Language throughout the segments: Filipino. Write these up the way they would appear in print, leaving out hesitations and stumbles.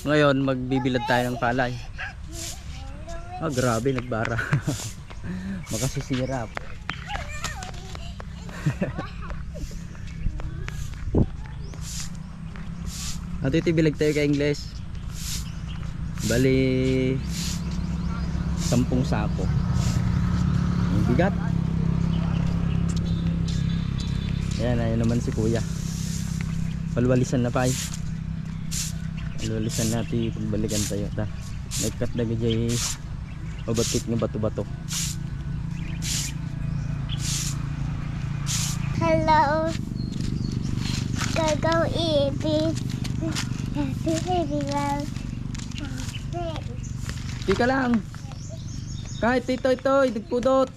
Ngayon magbibilad tayo ng palay. Ah, grabe, nagbara. Makasisira. At itibilag tayo kay Ingles. Bali 10 sako. Ang bigat. Ayan, ayun naman si kuya. Palwalisan na pa ay. Palwalisan natin pagbalikan tayo. Nagkat na gajay mabatik ng bato-bato. Hello. Go eat. Tika lang. Kahit ito, nagpudot.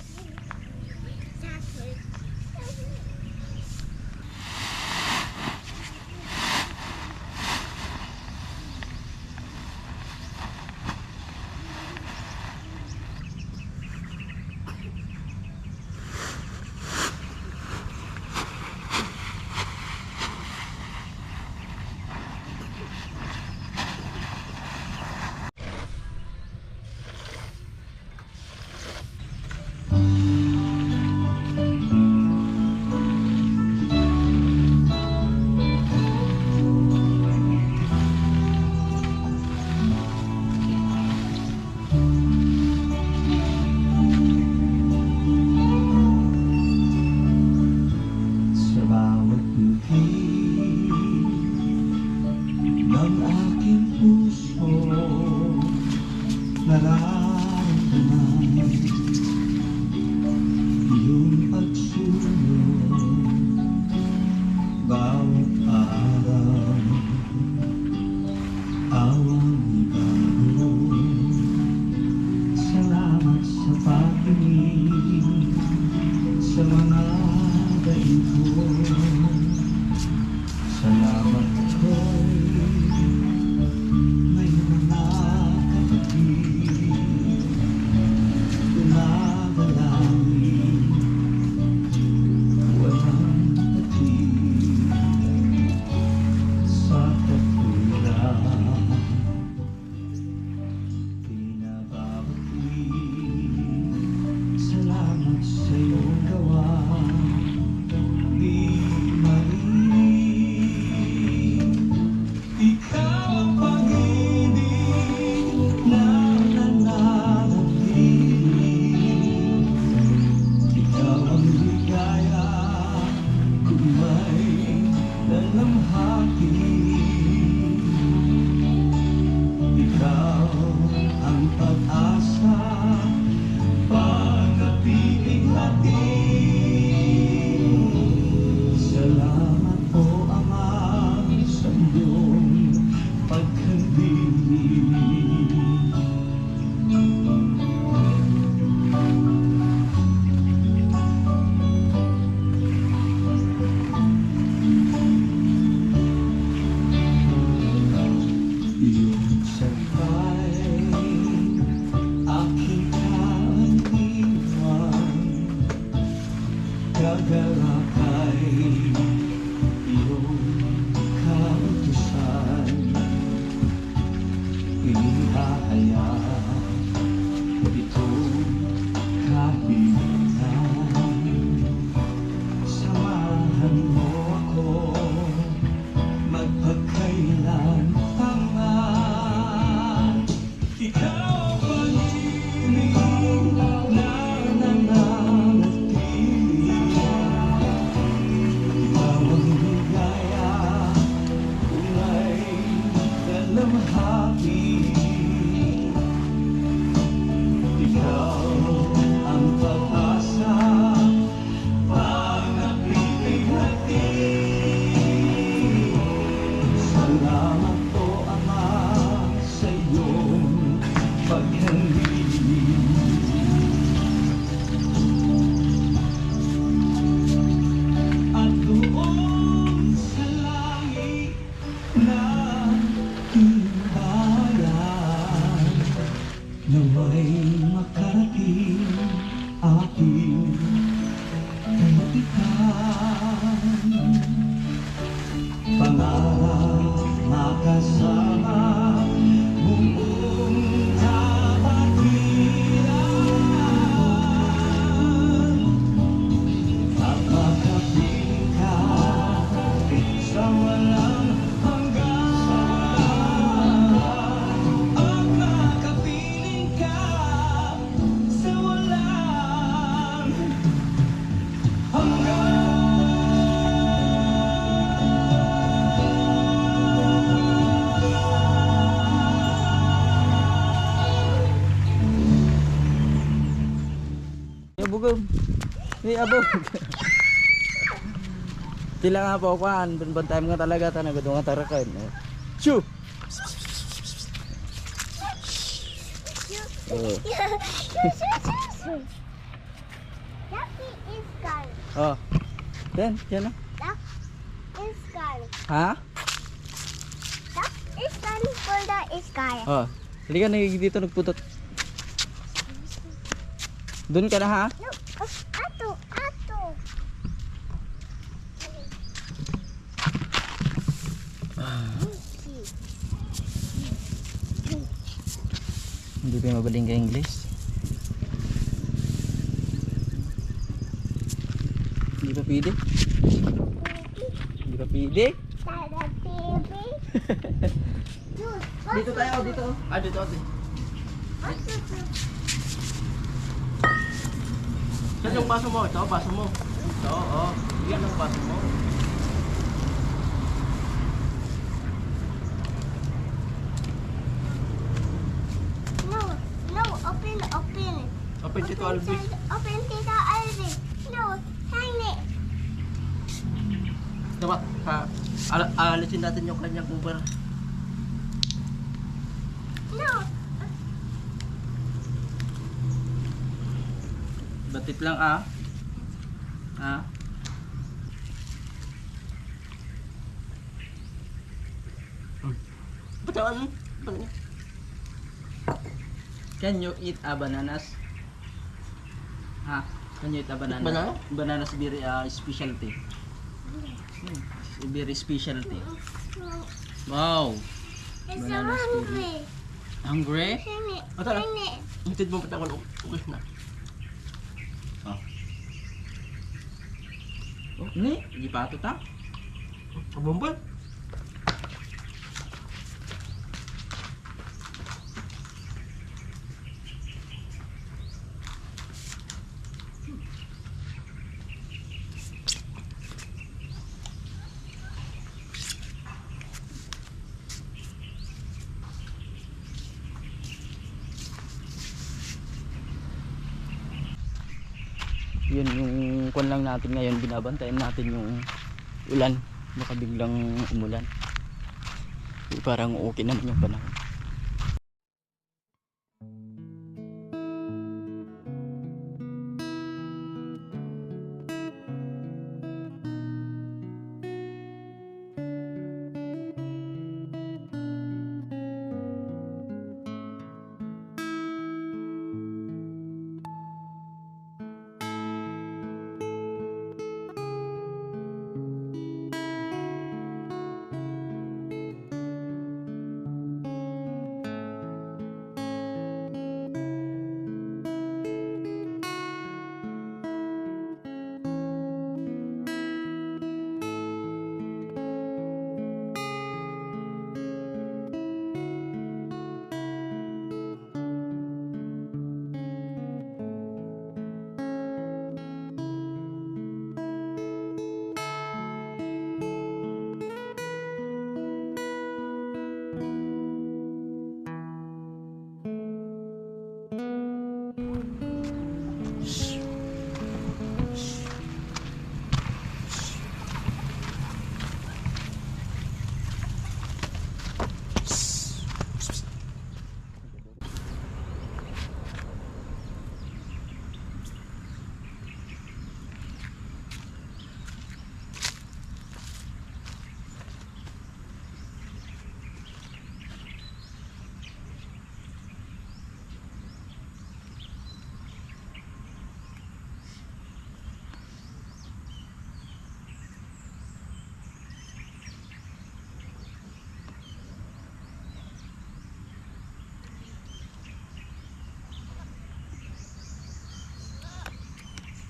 May abog. Sila nga po kuan, banbantay mo nga talaga ta nagado nga tarakan. Shoo. Oh. That is sky. Oh. Then, yan na. That is sky. Ha? That is sun for the sky. Oh. Halika na dito nagputot. Doon ka na ha? No, ato, ato. Hindi pa mabaling ka English. Hindi pa pwede. Hindi pa pwede. Tada TV. Dito tayo, dito. Ah, dito. Saan yung baso mo? Ito, baso mo. Ito, oh. Yan ang baso mo. No, no, open. Open dito, Alvis. Open Tita Alvis. No, hang it. Dapat, ha? Alisin natin yung kanyang cover. No. Batit lang, ah. Ha? Batawan. Can you eat a bananas? Ha? Can you eat a banana? Banana? Bananas very specialty. Very specialty. Wow. It's so Banana hungry. Hungry? Hang it. Oh, tara. Hang it. Itid mo patakon ukis na. Oh. Oh, ni, gipato ta. Kabumbol. Yun yung kwan lang natin ngayon, binabantayan natin yung ulan, baka biglang umulan. Parang okay naman yung panahon.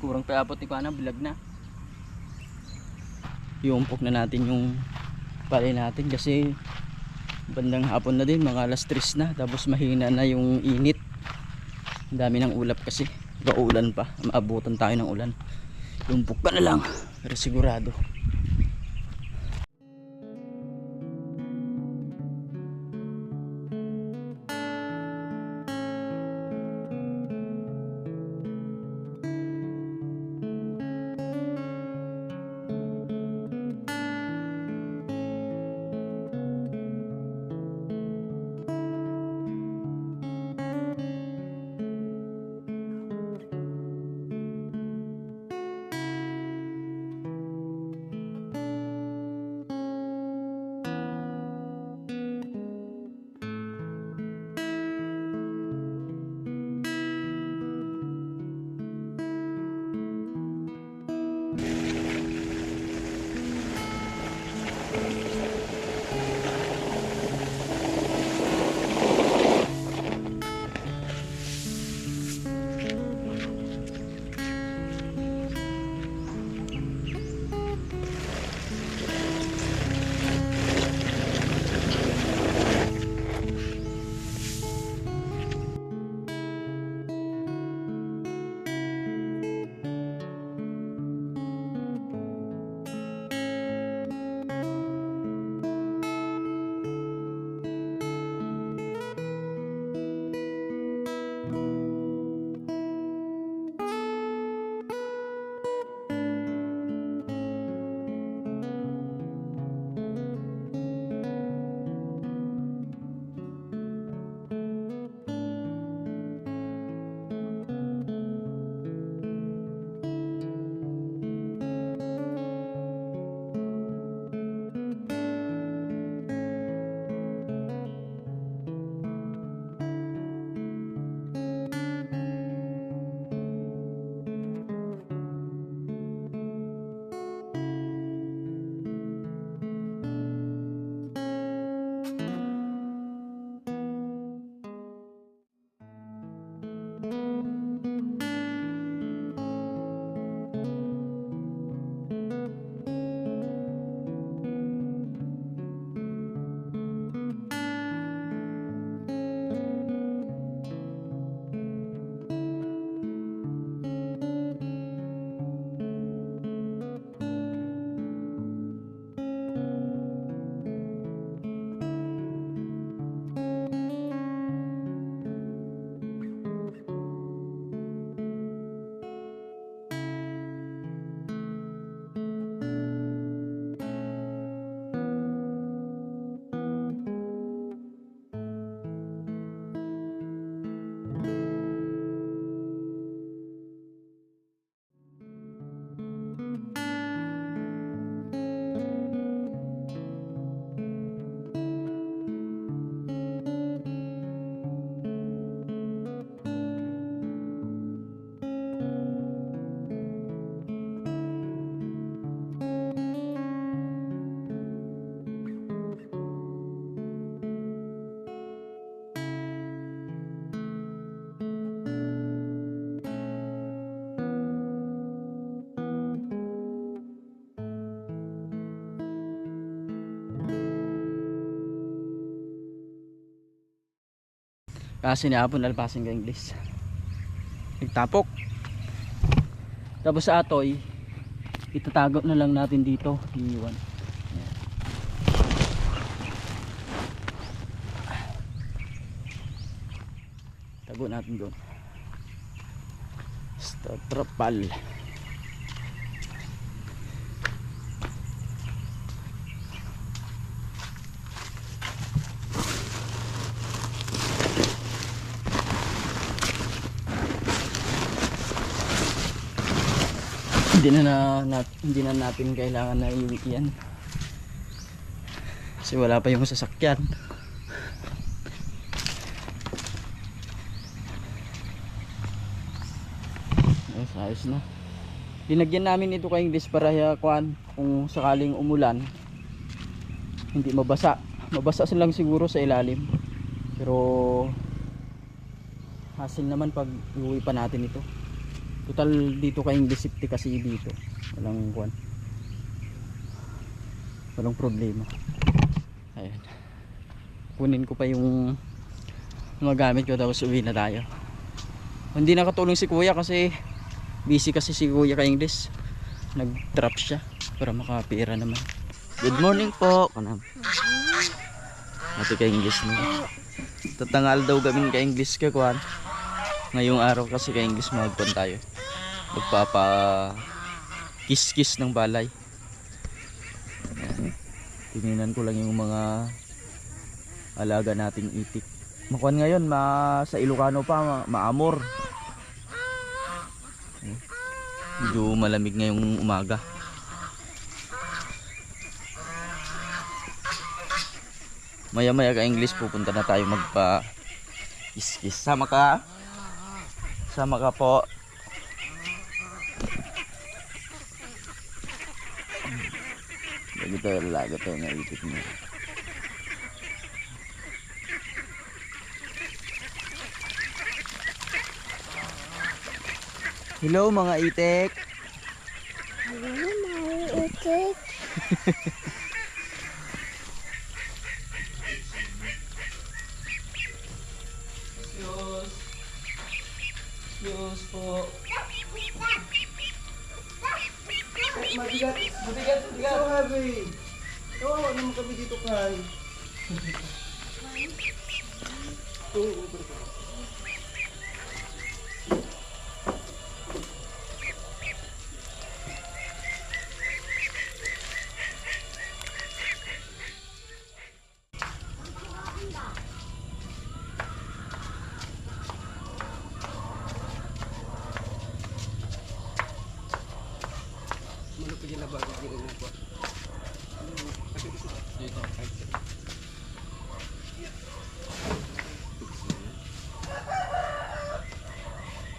Kurang paabot ni Kuana, bilag na. Iumpok na natin yung palay natin kasi bandang hapon na din, mga alas 3 na, tapos mahina na yung init. Ang dami ng ulap kasi, paulan pa, maabutan tayo ng ulan. Iumpok ka na lang pero sigurado. Kasi niapon alpasin ka English. Nagtapok. Tapos sa atoy, itatago na lang natin dito. Iiwan. Ayan. Tago natin doon. Trapal. Hindi na natin kailangan na iuwi yan kasi wala pa yung sasakyan. Ayos na. Linagyan namin ito kay English para kuan kung sakaling umulan hindi mabasa. Mabasa lang siguro sa ilalim. Pero hassle naman pag iuwi pa natin ito. Total dito kay English safety kasi dito. Walang kuan. Walang problema. Ayan. Kunin ko pa yung mga gamit ko tapos uwi na tayo. Hindi nakatulong si Kuya kasi busy kasi si Kuya kay English. Nag-trap siya para makapira naman. Good morning po. Kanam. Ate kay English mo. Tatangal daw gamin kay English ka kuan. Ngayong araw kasi kay English magpon tayo. Magpapa kiss-kiss ng balay. Tininan ko lang yung mga alaga nating itik. Makuan ngayon sa Ilocano pa maamor. Medyo malamig ngayong umaga. Maya-maya ka English pupunta na tayo magpa kiss-kiss. Sama ka? Sama ka po. Lago to na itik mo. Hello mga itik. Hello mga itik. Diyos po. Mabigat. So heavy. Oo, naman kami dito kay.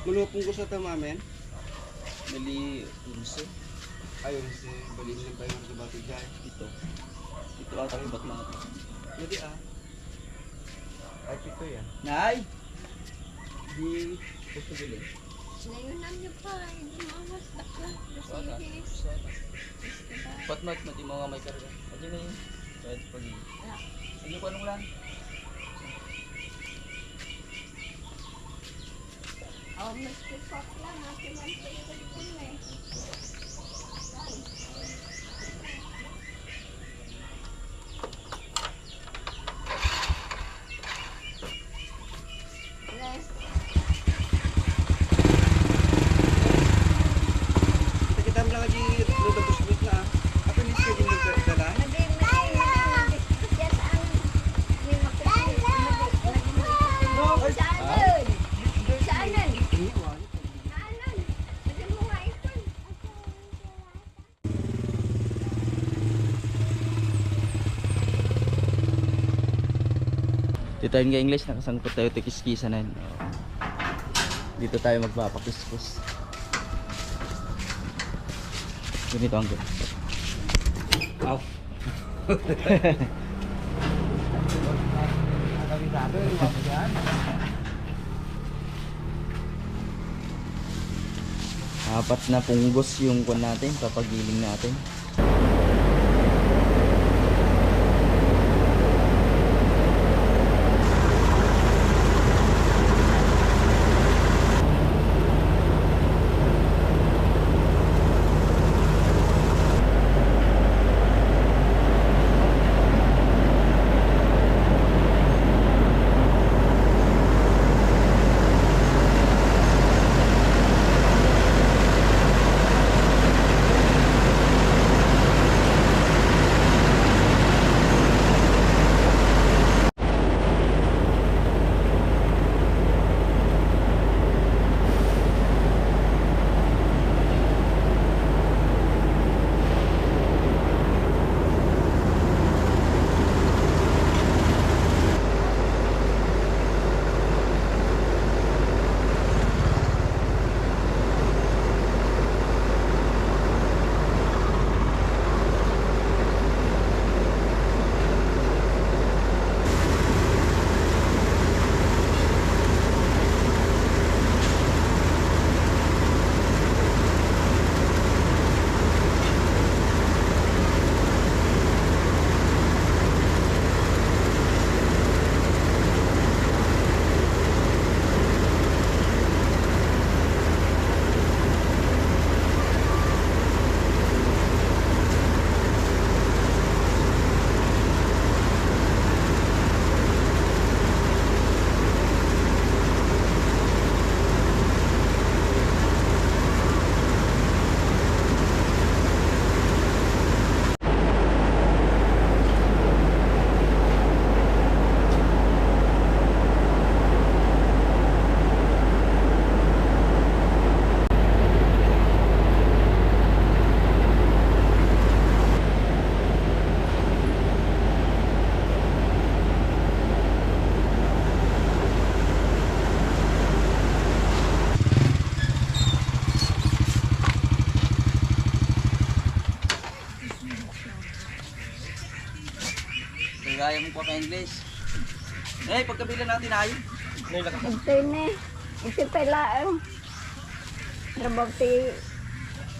Malupong ko sa tamamen. Bali 11. Ayun si balin lang tayo sa bati dyan. Ito ata yung batma natin. Jadi ay pito yan. Nay! Di gusto bilhin. Nayunan niyo pa. Hindi mamas dakla. Patmat mati mga may karga. Aja na yun. Kahit pag ano ko anong lang? Oh, mas kipok lang. Natin ang pagkakas na eh. Kita mo lang lagi lulubos-lubos na. Apa ni siya din nagdala? Dito tayo English, nakasangkot tayo tikis-kisa na yun. Dito tayo magpapakis-kis. Ganito ang gawin. Ow. Apat na punggos yung kun natin, papagiling natin. Gaya mo pa English. Eh, pagkabila natin ayun. Ito ni. Ito pala ang trabaho ti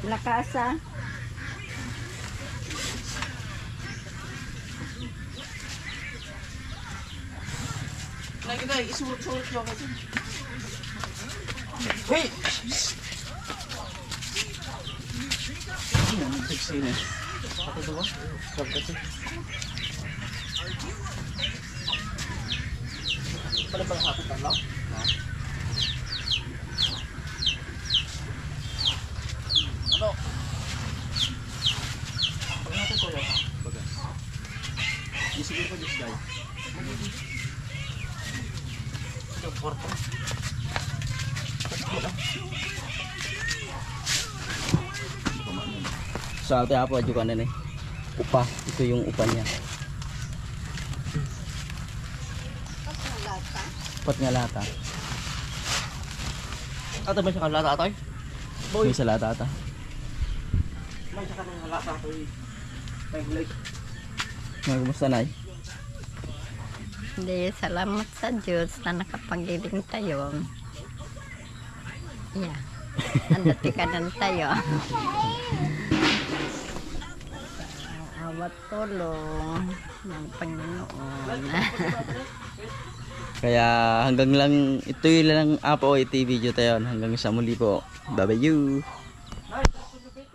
lakasa. Nakikita, isurot-surot nyo kasi. Hey! Sexy na. Pati doon? Sarap kasi. Pala bang hapit ang law? Ano? Pag natin ko yun. Bagas. Isigil ko this guy. Ito, kwarto. Sa ate apo adyo kanan eh. Upa, ito yung upa niya. Upat nga lata. Ato ba siya kalata atoy? May sa lata ata. May siya kanang kalata atoy. May hulay. Kumusta na Hindi, salamat sa Diyos na nakapagiling tayo. Yeah. Andati ka nan tayo. Awat tulong ng Panginoon. Kaya hanggang lang ito yung lang apo ito video tayo hanggang sa muli po. Bye bye you.